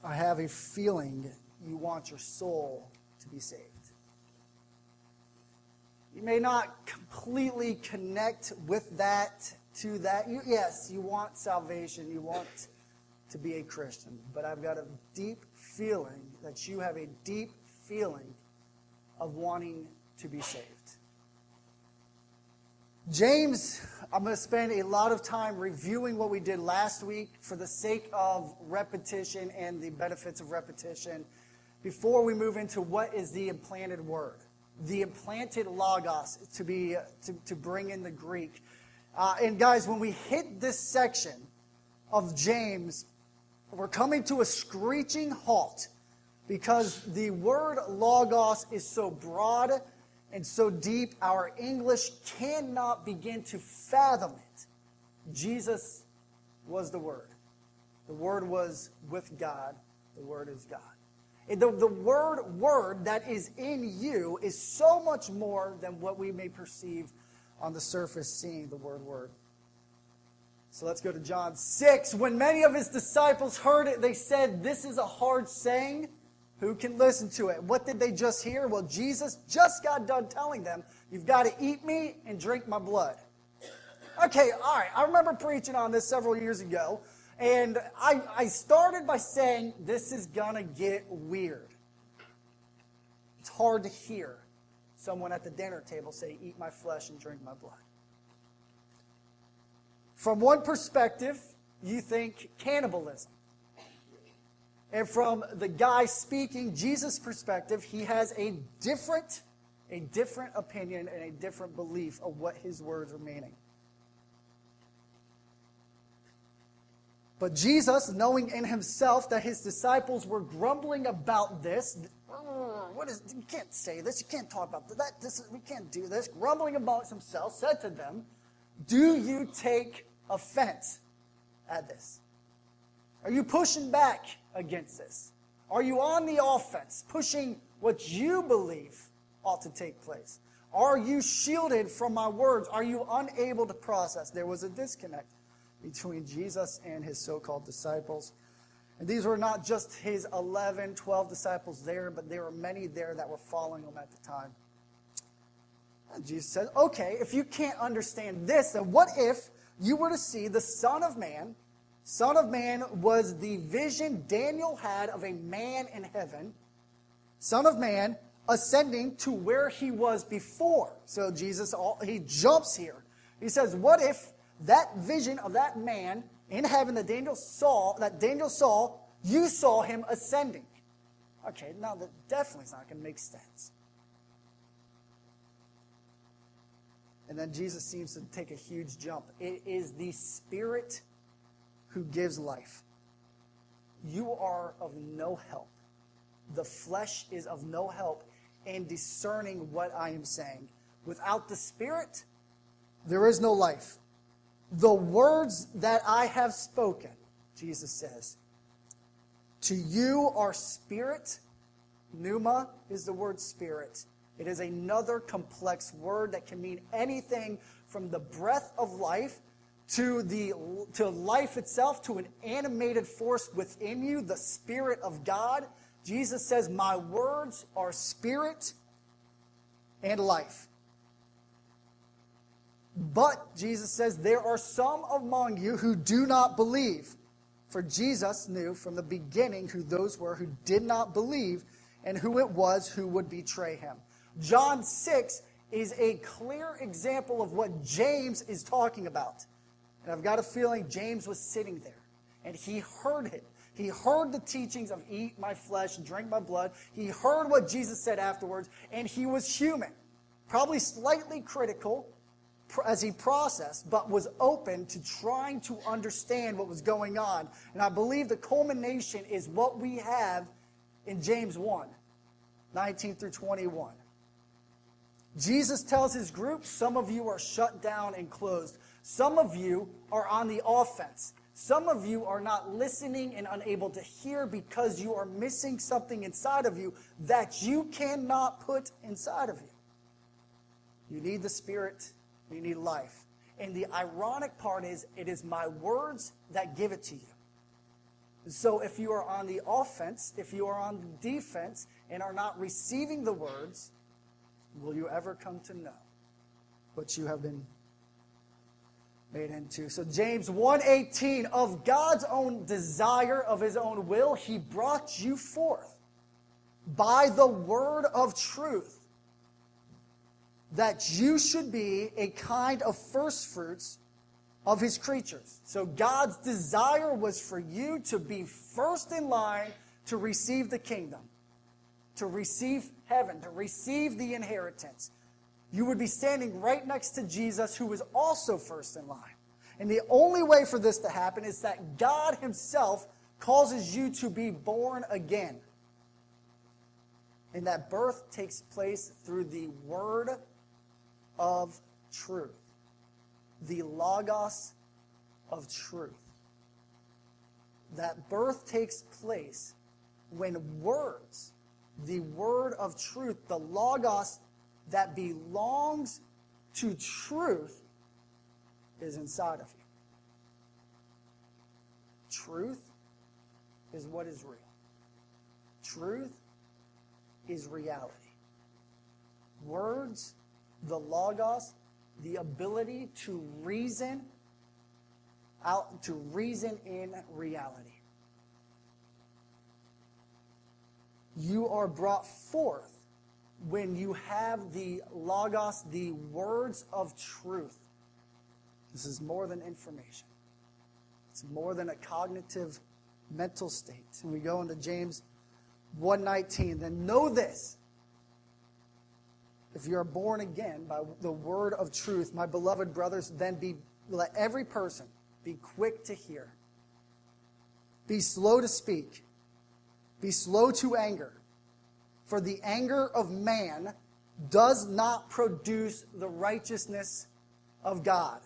I have a feeling you want your soul to be saved. You may not completely connect with that, to that. Yes, you want salvation. You want to be a Christian. But I've got a deep feeling that you have a deep feeling of wanting to be saved. James, I'm going to spend a lot of time reviewing what we did last week for the sake of repetition and the benefits of repetition before we move into what is the implanted word, the implanted logos, to bring in the Greek. And guys, when we hit this section of James, we're coming to a screeching halt because the word logos is so broad and so deep, our English cannot begin to fathom it. Jesus was the Word. The Word was with God. The Word is God. And the word that is in you is so much more than what we may perceive on the surface seeing the word. So let's go to John 6. When many of his disciples heard it, they said, "This is a hard saying. Who can listen to it?" What did they just hear? Well, Jesus just got done telling them, you've got to eat me and drink my blood. Okay, all right. I remember preaching on this several years ago, and I started by saying, this is going to get weird. It's hard to hear someone at the dinner table say, eat my flesh and drink my blood. From one perspective, you think cannibalism. And from the guy speaking, Jesus' perspective, he has a different opinion and a different belief of what his words are meaning. But Jesus, knowing in himself that his disciples were grumbling about this, you can't say this, you can't talk about that, we can't do this, grumbling about himself, said to them, do you take offense at this? Are you pushing back against this? Are you on the offense, pushing what you believe ought to take place? Are you shielded from my words? Are you unable to process? There was a disconnect between Jesus and his so-called disciples. And these were not just his 11, 12 disciples there, but there were many there that were following him at the time. And Jesus said, okay, if you can't understand this, then what if you were to see the Son of Man? Son of Man was the vision Daniel had of a man in heaven. Son of Man ascending to where he was before. So Jesus, he jumps here. He says, what if that vision of that man in heaven that Daniel saw, you saw him ascending? Okay, now that definitely is not going to make sense. And then Jesus seems to take a huge jump. It is the Spirit who gives life. You are of no help. The flesh is of no help in discerning what I am saying. Without the Spirit, there is no life. The words that I have spoken, Jesus says, to you are spirit. Pneuma is the word spirit. It is another complex word that can mean anything from the breath of life to life itself, to an animated force within you, the Spirit of God. Jesus says, my words are spirit and life. But, Jesus says, there are some among you who do not believe. For Jesus knew from the beginning who those were who did not believe and who it was who would betray him. John 6 is a clear example of what James is talking about. And I've got a feeling James was sitting there, and he heard it. He heard the teachings of eat my flesh and drink my blood. He heard what Jesus said afterwards, and he was human. Probably slightly critical as he processed, but was open to trying to understand what was going on. And I believe the culmination is what we have in James 1, 19 through 21. Jesus tells his group, some of you are shut down and closed. Some of you are on the offense. Some of you are not listening and unable to hear because you are missing something inside of you that you cannot put inside of you. You need the Spirit. You need life. And the ironic part is, it is my words that give it to you. So if you are on the offense, if you are on the defense and are not receiving the words, will you ever come to know what you have been made into? So James 1:18, of God's own desire, of his own will, he brought you forth by the word of truth, that you should be a kind of first fruits of his creatures. So God's desire was for you to be first in line to receive the kingdom, to receive heaven, to receive the inheritance. You would be standing right next to Jesus, who was also first in line. And the only way for this to happen is that God himself causes you to be born again. And that birth takes place through the word of truth, the logos of truth. That birth takes place when words, the word of truth, the logos that belongs to truth, is inside of you. Truth is what is real. Truth is reality. Words, the logos, the ability to reason in reality. You are brought forth when you have the logos, the words of truth. This is more than information. It's more than a cognitive mental state. And we go into James 1:19. Then know this: if you are born again by the word of truth, my beloved brothers, then let every person be quick to hear, be slow to speak, be slow to anger. For the anger of man does not produce the righteousness of God.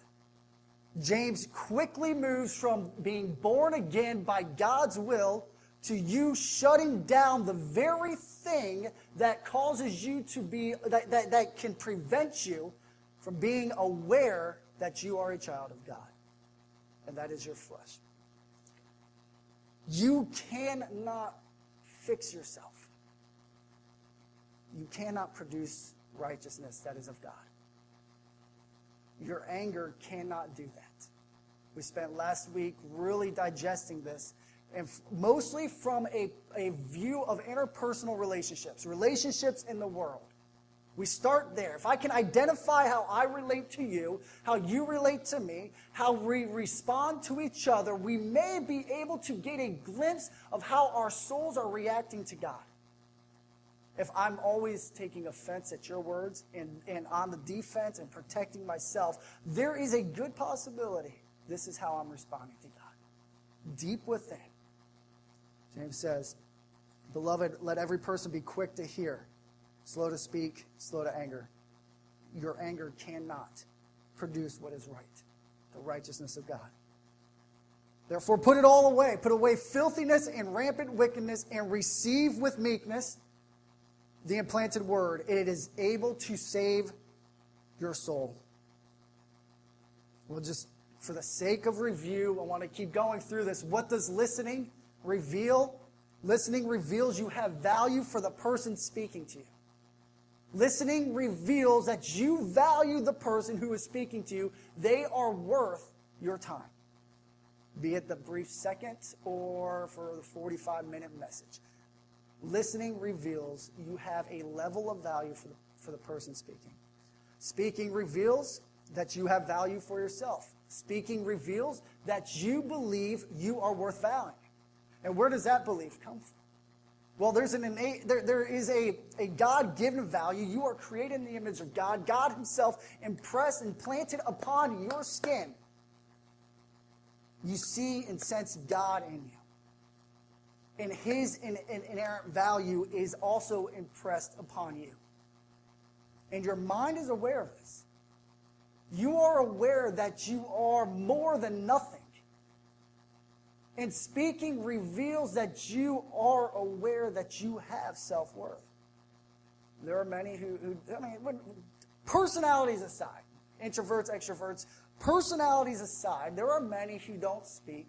James quickly moves from being born again by God's will to you shutting down the very thing that causes you to be, that can prevent you from being aware that you are a child of God. And that is your flesh. You cannot fix yourself. You cannot produce righteousness that is of God. Your anger cannot do that. We spent last week really digesting this, and mostly from a view of interpersonal relationships in the world. We start there. If I can identify how I relate to you, how you relate to me, how we respond to each other, we may be able to get a glimpse of how our souls are reacting to God. If I'm always taking offense at your words and on the defense and protecting myself, there is a good possibility this is how I'm responding to God. Deep within. James says, beloved, let every person be quick to hear, slow to speak, slow to anger. Your anger cannot produce what is right, the righteousness of God. Therefore, put it all away. Put away filthiness and rampant wickedness and receive with meekness the implanted word. It is able to save your soul. Well, just for the sake of review, I want to keep going through this. What does listening reveal? Listening reveals you have value for the person speaking to you. Listening reveals that you value the person who is speaking to you. They are worth your time, be it the brief second or for the 45-minute message. Listening reveals you have a level of value for the person speaking. Speaking reveals that you have value for yourself. Speaking reveals that you believe you are worth valuing. And where does that belief come from? Well, there is a God-given value. You are created in the image of God. God himself impressed and planted upon your skin. You see and sense God in you. And his inherent value is also impressed upon you. And your mind is aware of this. You are aware that you are more than nothing. And speaking reveals that you are aware that you have self-worth. There are many personalities aside, introverts, extroverts, personalities aside, there are many who don't speak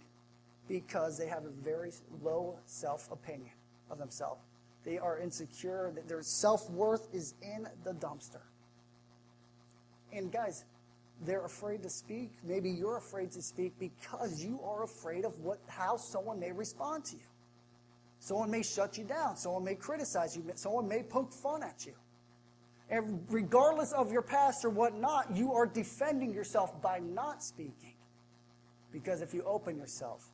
because they have a very low self-opinion of themselves. They are insecure. Their self-worth is in the dumpster. And guys, they're afraid to speak. Maybe you're afraid to speak because you are afraid of how someone may respond to you. Someone may shut you down. Someone may criticize you. Someone may poke fun at you. And regardless of your past or whatnot, you are defending yourself by not speaking. Because if you open yourself,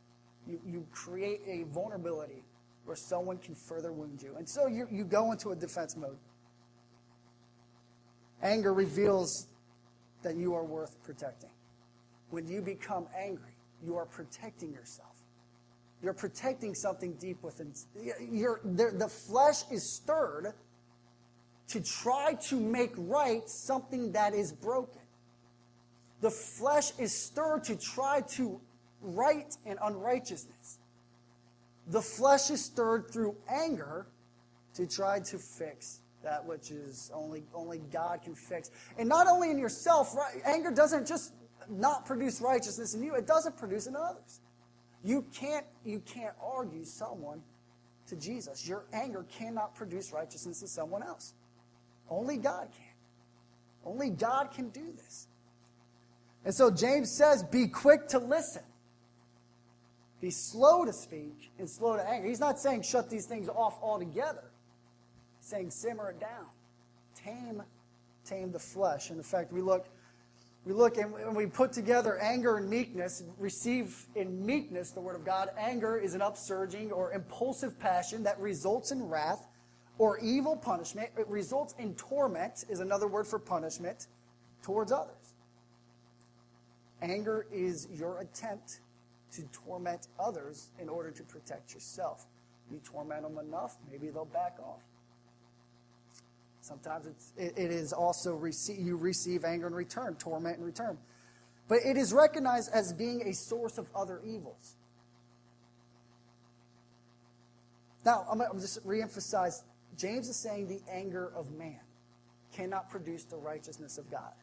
you create a vulnerability where someone can further wound you. And so you go into a defense mode. Anger reveals that you are worth protecting. When you become angry, you are protecting yourself. You're protecting something deep within. The flesh is stirred to try to make right something that is broken. The flesh is stirred to try to right an unrighteousness. The flesh is stirred through anger to try to fix that which is only God can fix. And not only in yourself, right? Anger doesn't just not produce righteousness in you, it doesn't produce in others. You can't argue someone to Jesus. Your anger cannot produce righteousness in someone else. Only God can. Only God can do this. And so James says, be quick to listen. Be slow to speak and slow to anger. He's not saying shut these things off altogether. He's saying simmer it down. Tame the flesh. And in fact, we look and we put together anger and meekness, receive in meekness the word of God. Anger is an upsurging or impulsive passion that results in wrath or evil punishment. It results in torment, is another word for punishment, towards others. Anger is your attempt to torment others in order to protect yourself. You torment them enough, maybe they'll back off. Sometimes it is also you receive anger in return, torment in return. But it is recognized as being a source of other evils. Now, I'm just reemphasize, James is saying the anger of man cannot produce the righteousness of God.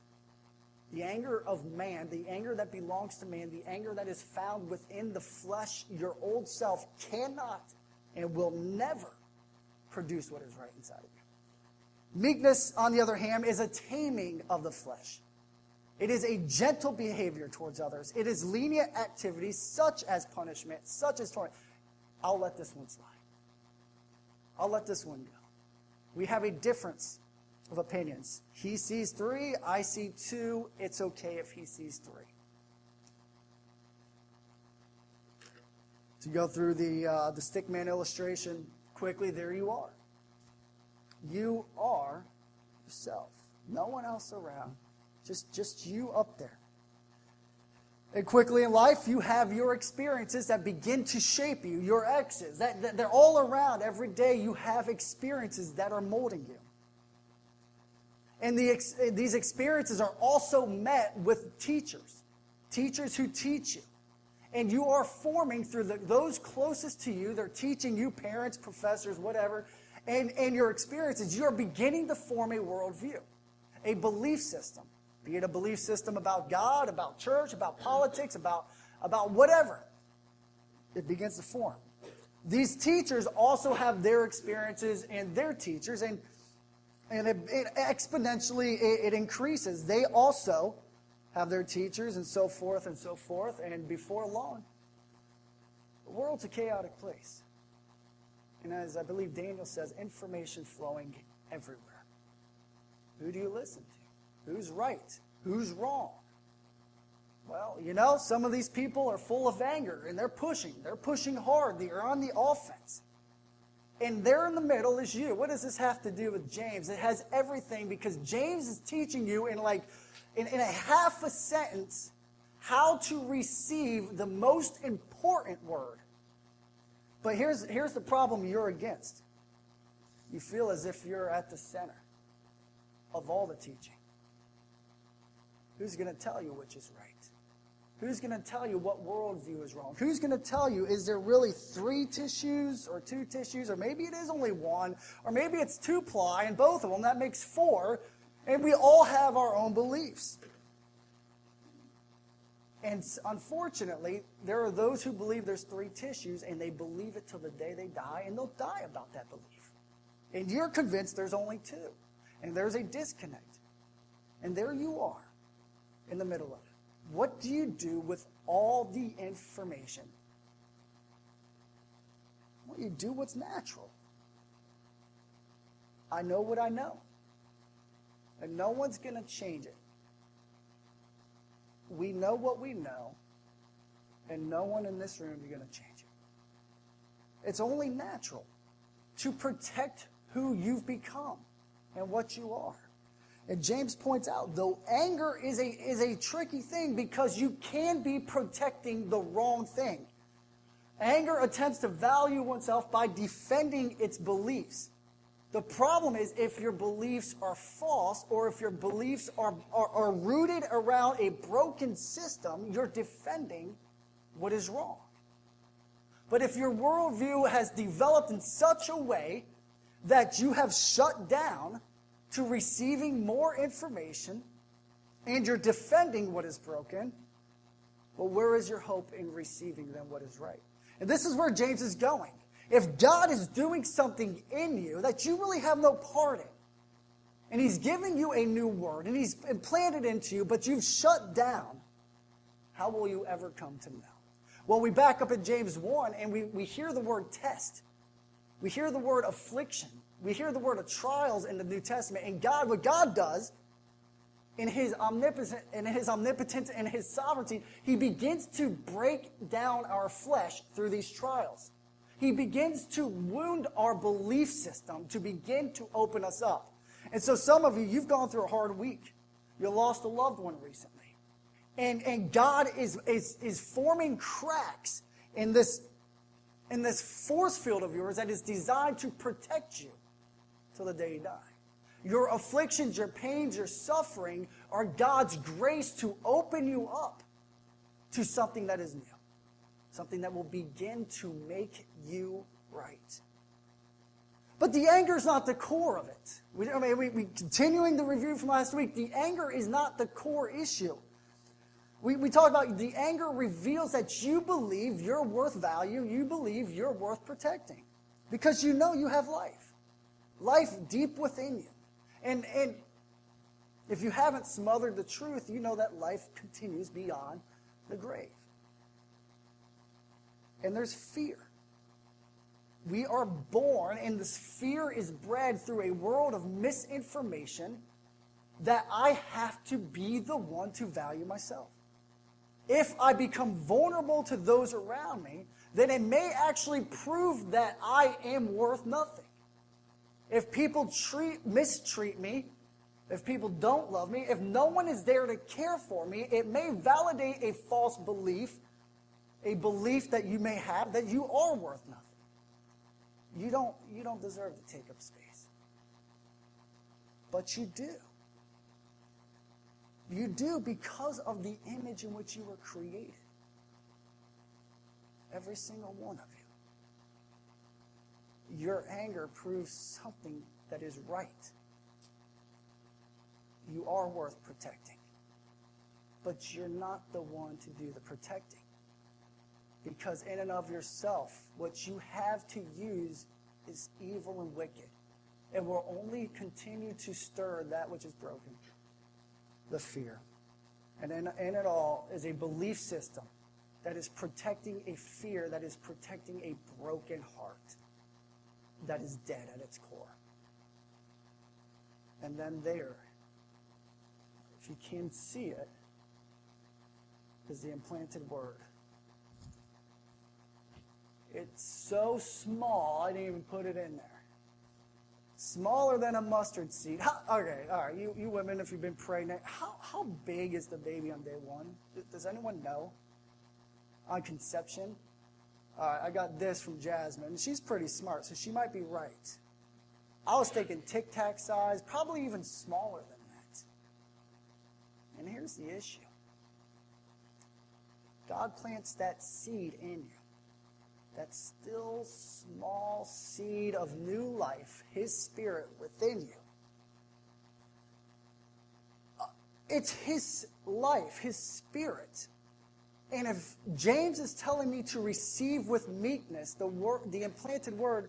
The anger of man, the anger that belongs to man, the anger that is found within the flesh, your old self, cannot and will never produce what is right inside of you. Meekness, on the other hand, is a taming of the flesh. It is a gentle behavior towards others. It is lenient activities such as punishment, such as torment. I'll let this one slide. I'll let this one go. We have a difference of opinions. He sees 3, I see 2. It's okay if he sees 3. To go through the stickman illustration quickly, there you are. You are yourself. No one else around. Just you up there. And quickly in life, you have your experiences that begin to shape you, your exes. That they're all around. Every day you have experiences that are molding you. And these experiences are also met with teachers who teach you. And you are forming through those closest to you. They're teaching you, parents, professors, whatever. And your experiences, you're beginning to form a worldview, a belief system. Be it a belief system about God, about church, about politics, about whatever. It begins to form. These teachers also have their experiences and their teachers, and it exponentially it increases. They also have their teachers and so forth, and before long, the world's a chaotic place. And as I believe Daniel says, information flowing everywhere. Who do you listen to? Who's right? Who's wrong? Well, some of these people are full of anger, and they're pushing. They're pushing hard. They're on the offense. And there in the middle is you. What does this have to do with James? It has everything, because James is teaching you in a half a sentence how to receive the most important word. But here's the problem you're against. You feel as if you're at the center of all the teaching. Who's going to tell you which is right? Who's going to tell you what worldview is wrong? Who's going to tell you, is there really 3 tissues or 2 tissues? Or maybe it is only 1. Or maybe it's 2-ply and both of them. That makes 4. And we all have our own beliefs. And unfortunately, there are those who believe there's 3 tissues, and they believe it till the day they die, and they'll die about that belief. And you're convinced there's only 2, and there's a disconnect. And there you are in the middle of it. What do you do with all the information? Well, you do what's natural. I know what I know. And no one's going to change it. We know what we know, and no one in this room is going to change it. It's only natural to protect who you've become and what you are. And James points out, though anger is a tricky thing because you can be protecting the wrong thing. Anger attempts to value oneself by defending its beliefs. The problem is if your beliefs are false or if your beliefs are rooted around a broken system, you're defending what is wrong. But if your worldview has developed in such a way that you have shut down to receiving more information and you're defending what is broken, well, where is your hope in receiving then what is right? And this is where James is going. If God is doing something in you that you really have no part in, and he's giving you a new word, and he's implanted into you, but you've shut down, how will you ever come to know? Well, we back up in James 1, and we hear the word test. We hear the word affliction. We hear the word of trials in the New Testament. And God, what God does in his omnipotence and his sovereignty, he begins to break down our flesh through these trials. He begins to wound our belief system to begin to open us up. And so some of you, you've gone through a hard week. You lost a loved one recently. And God is forming cracks in this force field of yours that is designed to protect you till the day you die. Your afflictions, your pains, your suffering are God's grace to open you up to something that is new. Something that will begin to make you right. But the anger is not the core of it. We continuing the review from last week, the anger is not the core issue. We talked about the anger reveals that you believe you're worth value, you believe you're worth protecting. Because you know you have life. Life deep within you. And if you haven't smothered the truth, you know that life continues beyond the grave. And there's fear. We are born, and this fear is bred through a world of misinformation that I have to be the one to value myself. If I become vulnerable to those around me, then it may actually prove that I am worth nothing. If people mistreat me, if people don't love me, if no one is there to care for me, it may validate a false belief, a belief that you may have that you are worth nothing. You don't deserve to take up space. But you do. You do because of the image in which you were created. Every single one of you. Your anger proves something that is right. You are worth protecting. But you're not the one to do the protecting. Because in and of yourself, what you have to use is evil and wicked. And will only continue to stir that which is broken. The fear. And in it all is a belief system that is protecting a fear, that is protecting a broken heart that is dead at its core. And then there, if you can see it, is the implanted word. It's so small, I didn't even put it in there. Smaller than a mustard seed. Okay, all right, you women, if you've been pregnant, how big is the baby on day one? Does anyone know? On conception? I got this from Jasmine. She's pretty smart, so she might be right. I was thinking Tic Tac size, probably even smaller than that. And here's the issue. God plants that seed in you. That still small seed of new life, his spirit within you. It's his life, his spirit, And if James is telling me to receive with meekness the implanted word,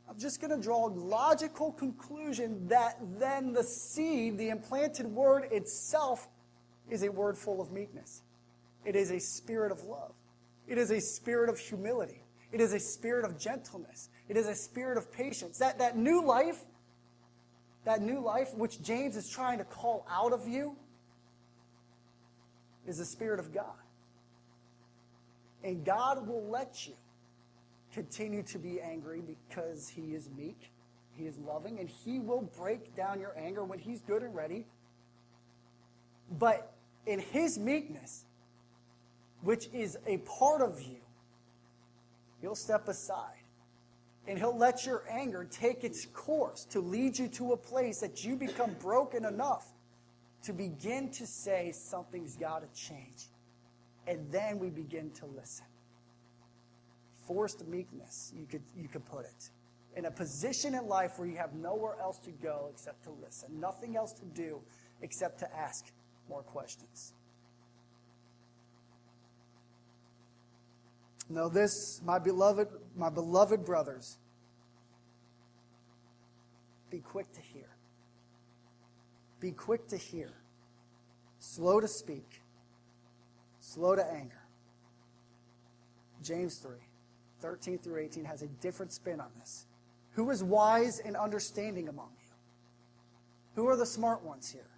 I'm just going to draw a logical conclusion that then the seed, the implanted word itself, is a word full of meekness. It is a spirit of love. It is a spirit of humility. It is a spirit of gentleness. It is a spirit of patience. That new life, which James is trying to call out of you, is the Spirit of God. And God will let you continue to be angry because he is meek, he is loving, and he will break down your anger when he's good and ready. But in his meekness, which is a part of you, he'll step aside. And he'll let your anger take its course to lead you to a place that you become broken enough to begin to say something's got to change. And then we begin to listen. Forced meekness, you could put it. In a position in life where you have nowhere else to go except to listen. Nothing else to do except to ask more questions. Know this, my beloved brothers, be quick to hear. Be quick to hear. Slow to speak. Slow to anger. James 3:13 through 18 has a different spin on this. Who is wise and understanding among you? Who are the smart ones here?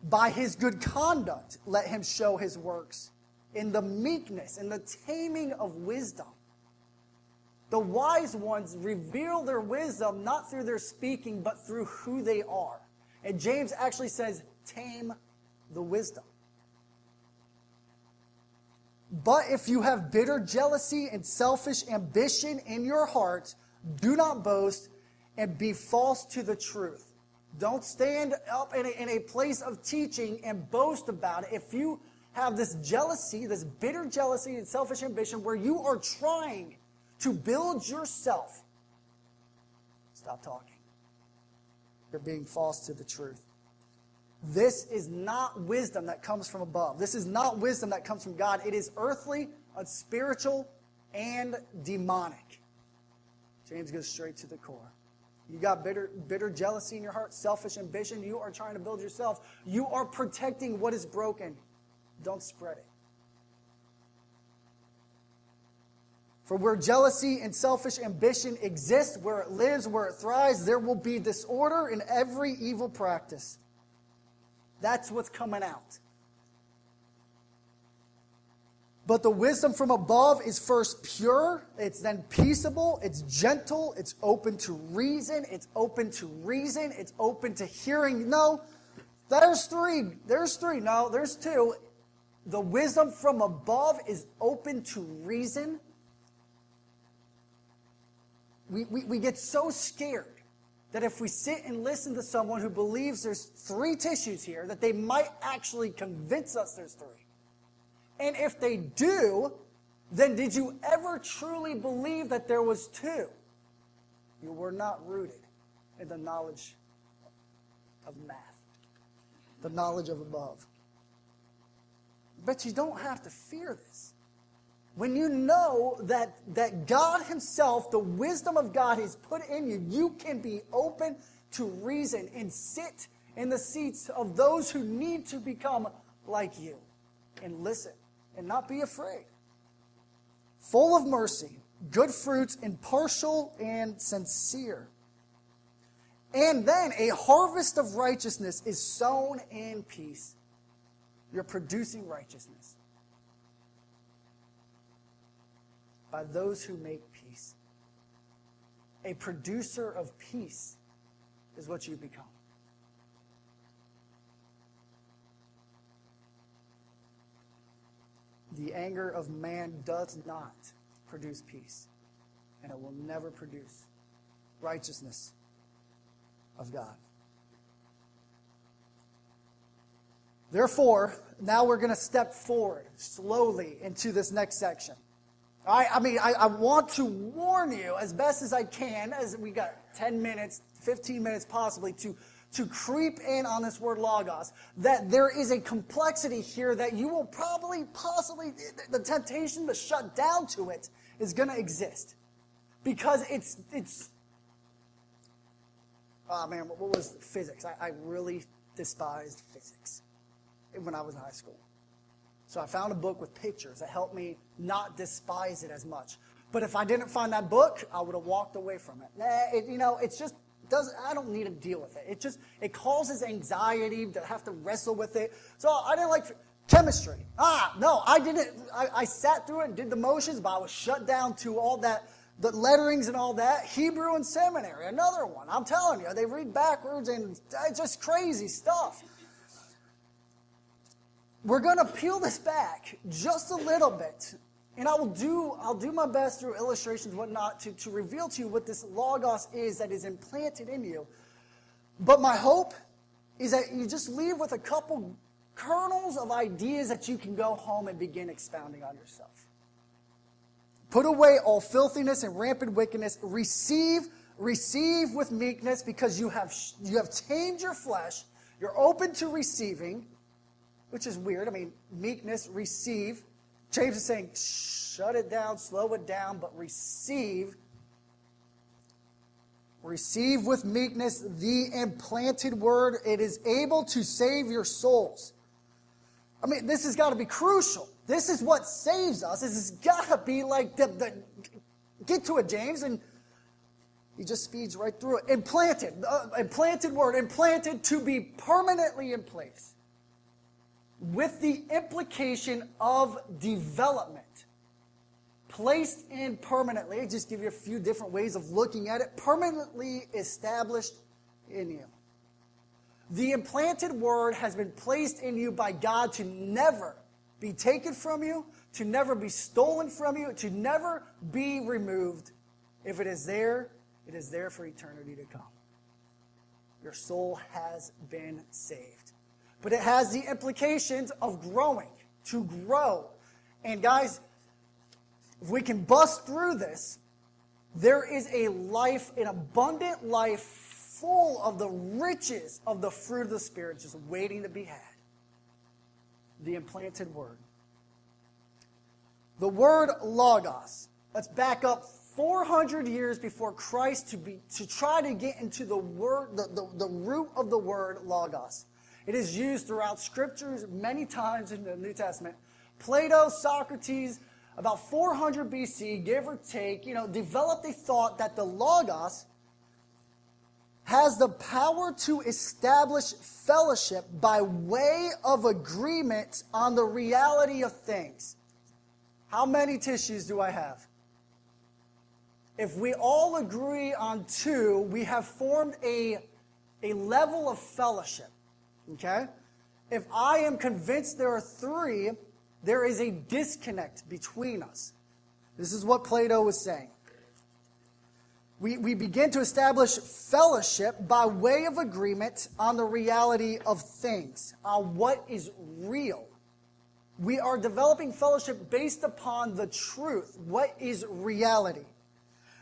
By his good conduct, let him show his works in the meekness and the taming of wisdom. The wise ones reveal their wisdom not through their speaking, but through who they are. And James actually says, tame the wisdom. But if you have bitter jealousy and selfish ambition in your hearts, do not boast and be false to the truth. Don't stand up in a place of teaching and boast about it. If you have this jealousy, this bitter jealousy and selfish ambition where you are trying to build yourself, stop talking. You're being false to the truth. This is not wisdom that comes from above. This is not wisdom that comes from God. It is earthly, unspiritual, and demonic. James goes straight to the core. You got bitter jealousy in your heart, selfish ambition. You are trying to build yourself. You are protecting what is broken. Don't spread it. For where jealousy and selfish ambition exist, where it lives, where it thrives, there will be disorder in every evil practice. That's what's coming out. But the wisdom from above is first pure, it's then peaceable, it's gentle, it's open to reason, it's open to hearing. No, there's three. No, there's two. The wisdom from above is open to reason. We get so scared that if we sit and listen to someone who believes there's three tissues here, that they might actually convince us there's three. And if they do, then did you ever truly believe that there was two? You were not rooted in the knowledge of math, the knowledge of above. But you don't have to fear this. When you know that God himself, the wisdom of God is put in you, you can be open to reason and sit in the seats of those who need to become like you and listen and not be afraid. Full of mercy, good fruits, impartial and sincere. And then a harvest of righteousness is sown in peace. You're producing righteousness by those who make peace. A producer of peace is what you become. The anger of man does not produce peace, and it will never produce righteousness of God. Therefore, now we're going to step forward slowly into this next section. I want to warn you as best as I can, as we got 10 minutes, 15 minutes possibly, to creep in on this word logos, that there is a complexity here that you will possibly, the temptation to shut down to it is going to exist. Because it's oh man, what was physics? I really despised physics when I was in high school. So I found a book with pictures that helped me not despise it as much. But if I didn't find that book, I would have walked away from it. It's just I don't need to deal with it. It causes anxiety to have to wrestle with it. So I didn't like chemistry. No, I didn't. I sat through it and did the motions, but I was shut down to all that, the letterings and all that. Hebrew in seminary, another one. I'm telling you, they read backwards and it's just crazy stuff. We're going to peel this back just a little bit. And I'll do my best through illustrations and whatnot to reveal to you what this logos is that is implanted in you. But my hope is that you just leave with a couple kernels of ideas that you can go home and begin expounding on yourself. Put away all filthiness and rampant wickedness. Receive with meekness, because you have tamed your flesh. You're open to receiving, which is weird. I mean, meekness, receive. James is saying, shut it down, slow it down, but receive. Receive with meekness the implanted word. It is able to save your souls. I mean, this has got to be crucial. This is what saves us. This has got to be like get to it, James, and he just speeds right through it. Implanted word, implanted to be permanently in place, with the implication of development. Placed in permanently. Just give you a few different ways of looking at it. Permanently established in you. The implanted word has been placed in you by God to never be taken from you, to never be stolen from you, to never be removed. If it is there for eternity to come. Your soul has been saved. But it has the implications of growing, to grow. And guys, if we can bust through this, there is a life, an abundant life full of the riches of the fruit of the Spirit just waiting to be had. The implanted word. The word logos. Let's back up 400 years before Christ to try to get into the word, the root of the word logos. It is used throughout scriptures many times in the New Testament. Plato, Socrates, about 400 BC, give or take, developed a thought that the logos has the power to establish fellowship by way of agreement on the reality of things. How many tissues do I have? If we all agree on 2, we have formed a level of fellowship. Okay? If I am convinced there are 3, there is a disconnect between us. This is what Plato was saying. We begin to establish fellowship by way of agreement on the reality of things, on what is real. We are developing fellowship based upon the truth, what is reality.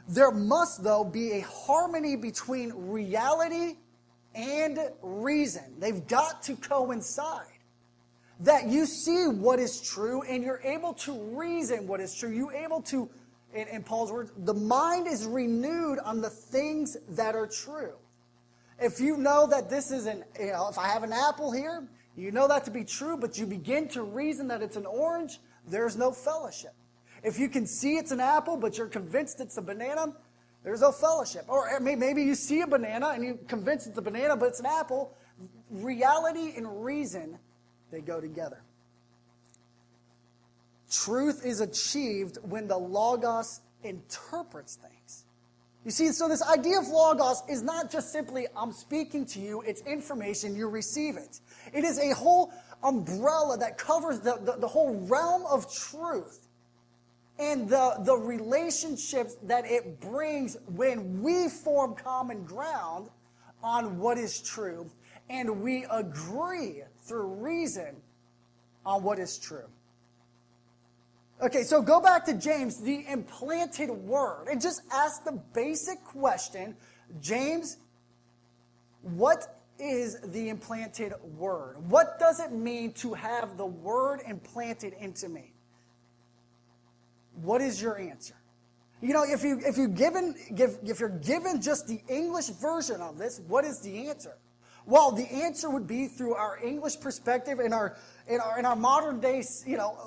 There must, though, be a harmony between reality and reason. They've got to coincide. That you see what is true and you're able to reason what is true. You're able to, in Paul's words, the mind is renewed on the things that are true. If you know that this is if I have an apple here, you know that to be true, but you begin to reason that it's an orange, there's no fellowship. If you can see it's an apple, but you're convinced it's a banana, there's no fellowship. Or maybe you see a banana and you're convinced it's a banana, but it's an apple. Reality and reason, they go together. Truth is achieved when the logos interprets things. You see, so this idea of logos is not just simply, I'm speaking to you, it's information, you receive it. It is a whole umbrella that covers the whole realm of truth and the relationships that it brings when we form common ground on what is true and we agree through reason on what is true. Okay, so go back to James, the implanted word, and just ask the basic question, James, what is the implanted word? What does it mean to have the word implanted into me? What is your answer? You know, if you're given just the English version of this, what is the answer? Well, the answer would be through our English perspective in our modern day,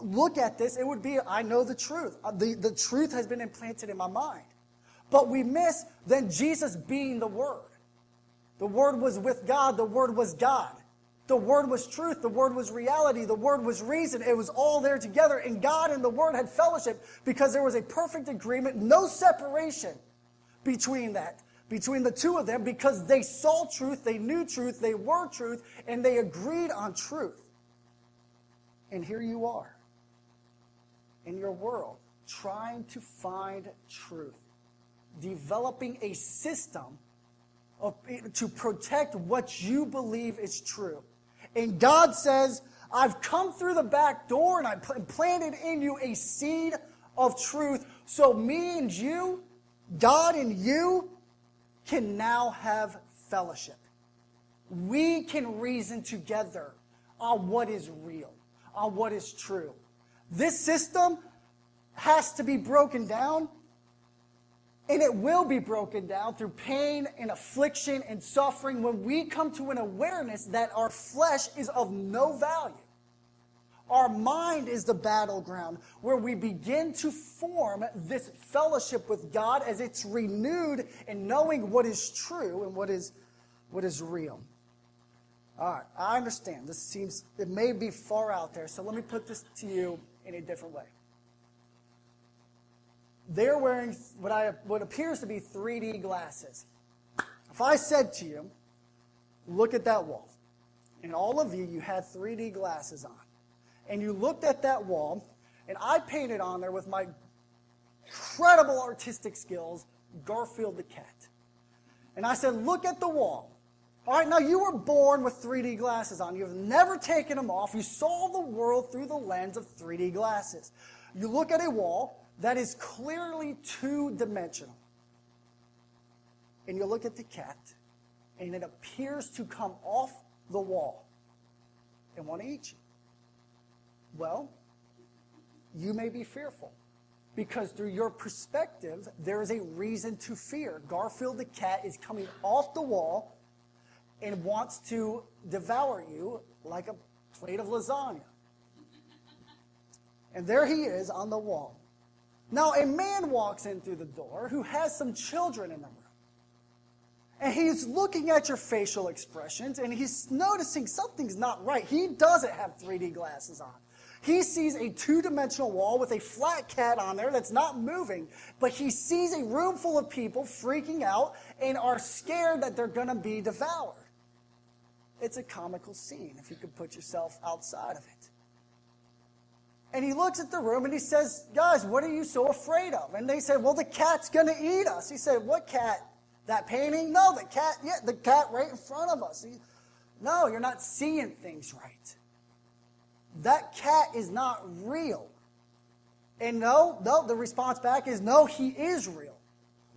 look at this. It would be, I know the truth. The truth has been implanted in my mind. But we miss then Jesus being the Word. The Word was with God. The Word was God. The Word was truth. The Word was reality. The Word was reason. It was all there together. And God and the Word had fellowship because there was a perfect agreement, no separation between the two of them, because they saw truth, they knew truth, they were truth, and they agreed on truth. And here you are in your world trying to find truth, developing a system to protect what you believe is true. And God says, I've come through the back door and I planted in you a seed of truth. So me and you, God and you, can now have fellowship. We can reason together on what is real, on what is true. This system has to be broken down, and it will be broken down through pain and affliction and suffering when we come to an awareness that our flesh is of no value. Our mind is the battleground where we begin to form this fellowship with God as it's renewed in knowing what is true and what is real. All right, I understand. It may be far out there, so let me put this to you in a different way. They're wearing what appears to be 3D glasses. If I said to you, look at that wall, and all of you had 3D glasses on, and you looked at that wall, and I painted on there with my incredible artistic skills, Garfield the cat. And I said, look at the wall. All right, now you were born with 3D glasses on. You've never taken them off. You saw the world through the lens of 3D glasses. You look at a wall that is clearly two-dimensional. And you look at the cat, and it appears to come off the wall and want to eat you. Well, you may be fearful because through your perspective, there is a reason to fear. Garfield the cat is coming off the wall and wants to devour you like a plate of lasagna. And there he is on the wall. Now, a man walks in through the door who has some children in the room. And he's looking at your facial expressions, and he's noticing something's not right. He doesn't have 3D glasses on. He sees a two-dimensional wall with a flat cat on there that's not moving, but he sees a room full of people freaking out and are scared that they're going to be devoured. It's a comical scene if you could put yourself outside of it. And he looks at the room and he says, guys, what are you so afraid of? And they said, well, the cat's going to eat us. He said, what cat? That painting? No, the cat, the cat right in front of us. No, you're not seeing things right. That cat is not real. And no, the response back is, no, he is real.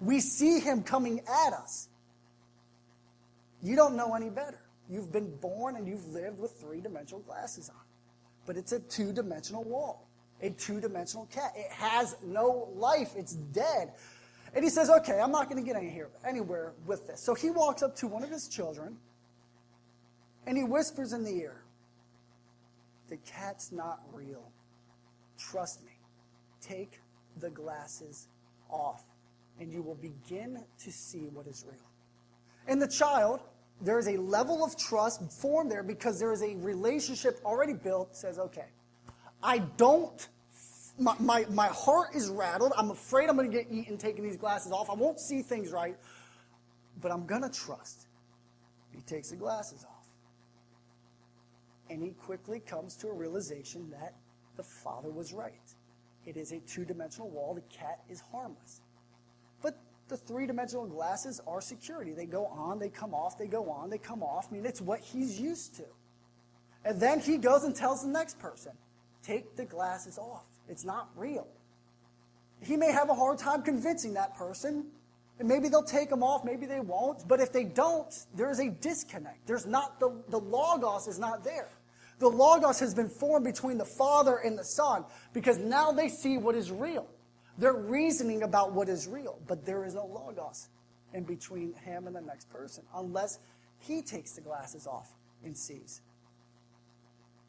We see him coming at us. You don't know any better. You've been born and you've lived with three-dimensional glasses on. But it's a two-dimensional wall, a two-dimensional cat. It has no life. It's dead. And he says, okay, I'm not going to get anywhere with this. So he walks up to one of his children, and he whispers in the ear, the cat's not real. Trust me. Take the glasses off, and you will begin to see what is real. In the child, there is a level of trust formed there because there is a relationship already built. Says, okay, my heart is rattled. I'm afraid I'm going to get eaten taking these glasses off. I won't see things right, but I'm going to trust. He takes the glasses off. And he quickly comes to a realization that the father was right. It is a two-dimensional wall. The cat is harmless. But the three-dimensional glasses are security. They go on, they come off, they go on, they come off. I mean, it's what he's used to. And then he goes and tells the next person, take the glasses off. It's not real. He may have a hard time convincing that person, And maybe they'll take them off, maybe they won't. But if they don't, there is a disconnect. There's not the Logos is not there. The Logos has been formed between the Father and the Son because now they see what is real. They're reasoning about what is real, but there is no Logos in between him and the next person unless he takes the glasses off and sees.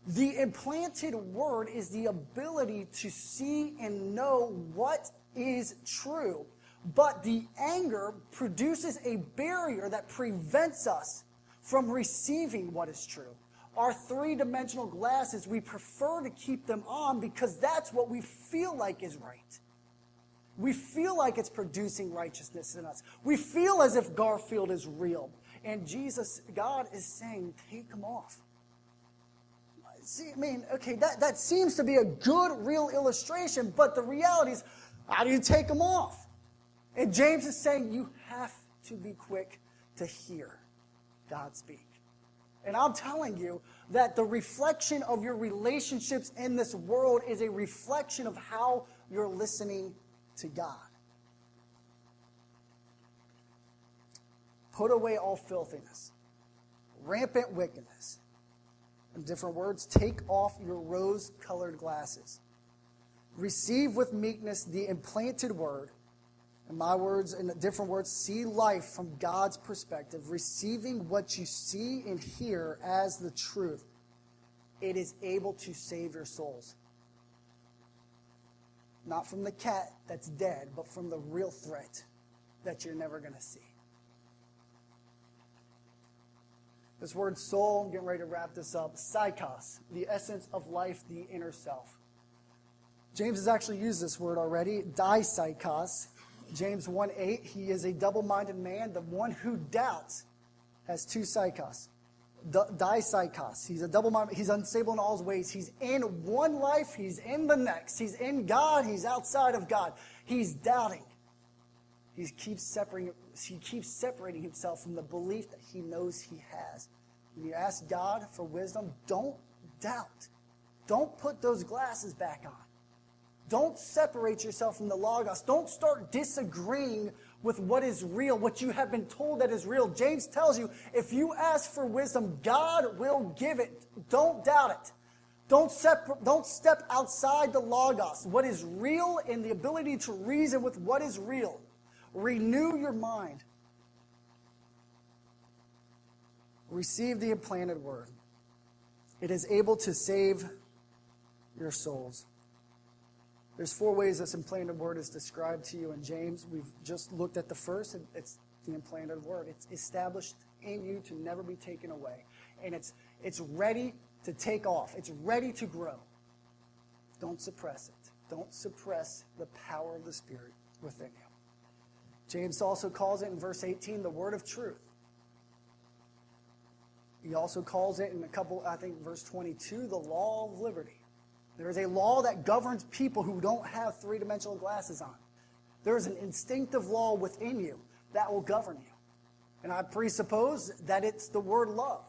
The implanted word is the ability to see and know what is true, but the anger produces a barrier that prevents us from receiving what is true. Our three-dimensional glasses, we prefer to keep them on because that's what we feel like is right. We feel like it's producing righteousness in us. We feel as if Garfield is real. And Jesus, God is saying, take them off. See, I mean, okay, that seems to be a good, real illustration, but the reality is, how do you take them off? And James is saying, you have to be quick to hear God speak. And I'm telling you that the reflection of your relationships in this world is a reflection of how you're listening to God. Put away all filthiness, rampant wickedness. In different words, take off your rose-colored glasses. Receive with meekness the implanted word. In my words, in different words, see life from God's perspective, receiving what you see and hear as the truth. It is able to save your souls. Not from the cat that's dead, but from the real threat that you're never going to see. This word soul, I'm getting ready to wrap this up. Psychos, the essence of life, the inner self. James has actually used this word already, dipsychos. James 1:8, he is a double-minded man. The one who doubts has two psychos. Dipsychos, he's a double-minded, he's unstable in all his ways. He's in one life, he's in the next. He's in God, he's outside of God. He's doubting. He keeps separating himself from the belief that he knows he has. When you ask God for wisdom, don't doubt. Don't put those glasses back on. Don't separate yourself from the Logos. Don't start disagreeing with what is real, what you have been told that is real. James tells you, if you ask for wisdom, God will give it. Don't doubt it. Don't step outside the Logos, what is real, and the ability to reason with what is real. Renew your mind. Receive the implanted word. It is able to save your souls. There's 4 ways this implanted word is described to you in James. We've just looked at the first. It's the implanted word. It's established in you to never be taken away. And it's ready to take off. It's ready to grow. Don't suppress it. Don't suppress the power of the Spirit within you. James also calls it in verse 18 the word of truth. He also calls it in verse 22, the law of liberty. There is a law that governs people who don't have three-dimensional glasses on. There is an instinctive law within you that will govern you. And I presuppose that it's the word love.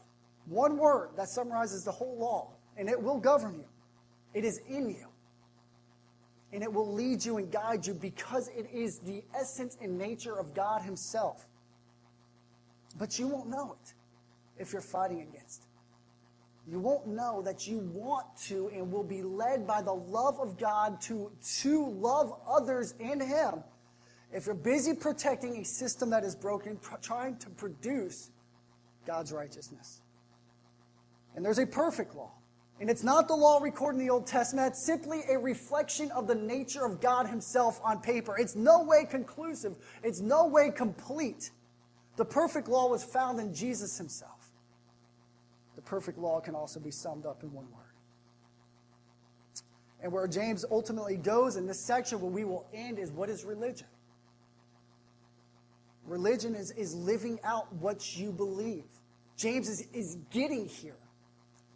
One word that summarizes the whole law, and it will govern you. It is in you. And it will lead you and guide you because it is the essence and nature of God himself. But you won't know it if you're fighting against it. You won't know that you want to and will be led by the love of God to love others in him if you're busy protecting a system that is broken, trying to produce God's righteousness. And there's a perfect law. And it's not the law recorded in the Old Testament. It's simply a reflection of the nature of God himself on paper. It's no way conclusive. It's no way complete. The perfect law was found in Jesus himself. The perfect law can also be summed up in one word. And where James ultimately goes in this section where we will end is, what is religion? Religion is living out what you believe. James is getting here.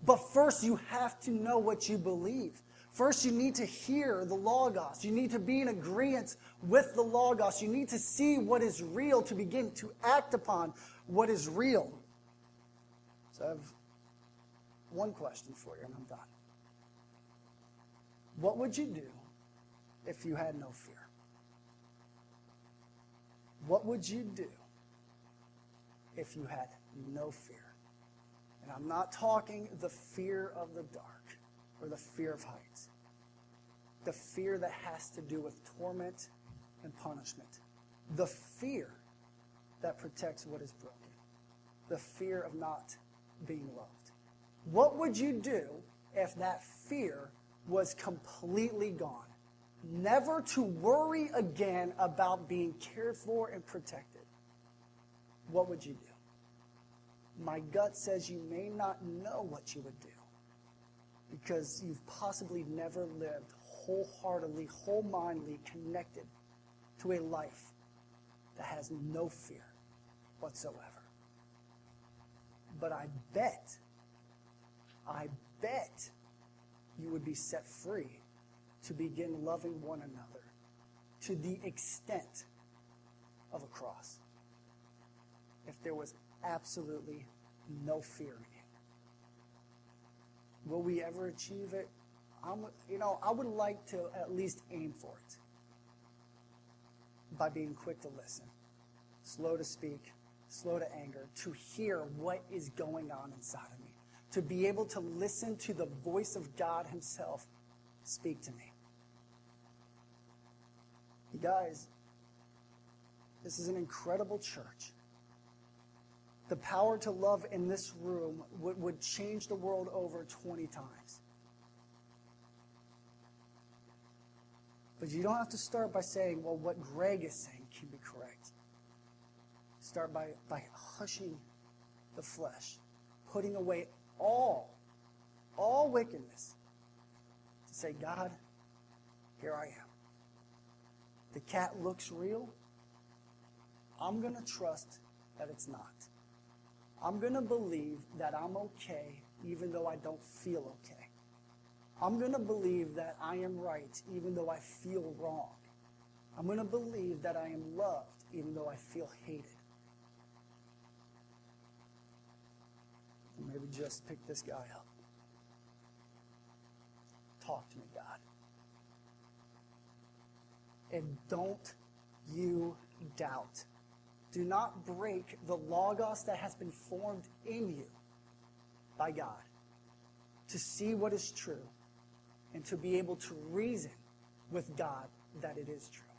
But first, you have to know what you believe. First, you need to hear the Logos. You need to be in agreement with the Logos. You need to see what is real to begin to act upon what is real. So I have one question for you, and I'm done. What would you do if you had no fear? What would you do if you had no fear? And I'm not talking the fear of the dark or the fear of heights. The fear that has to do with torment and punishment. The fear that protects what is broken. The fear of not being loved. What would you do if that fear was completely gone? Never to worry again about being cared for and protected. What would you do? My gut says you may not know what you would do because you've possibly never lived wholeheartedly, whole-mindedly connected to a life that has no fear whatsoever. But I bet you would be set free to begin loving one another to the extent of a cross if there was absolutely no fear in you. Will we ever achieve it? I would like to at least aim for it by being quick to listen, slow to speak, slow to anger, to hear what is going on inside of me, to be able to listen to the voice of God himself speak to me. You guys, this is an incredible church. The power to love in this room would change the world over 20 times. But you don't have to start by saying, well, what Greg is saying can be correct. Start by hushing the flesh, putting away all wickedness. To say, God, here I am. The cat looks real. I'm going to trust that it's not. I'm going to believe that I'm okay even though I don't feel okay. I'm going to believe that I am right even though I feel wrong. I'm going to believe that I am loved even though I feel hated. And maybe just pick this guy up. Talk to me, God. And don't you doubt. Do not break the logos that has been formed in you by God to see what is true and to be able to reason with God that it is true.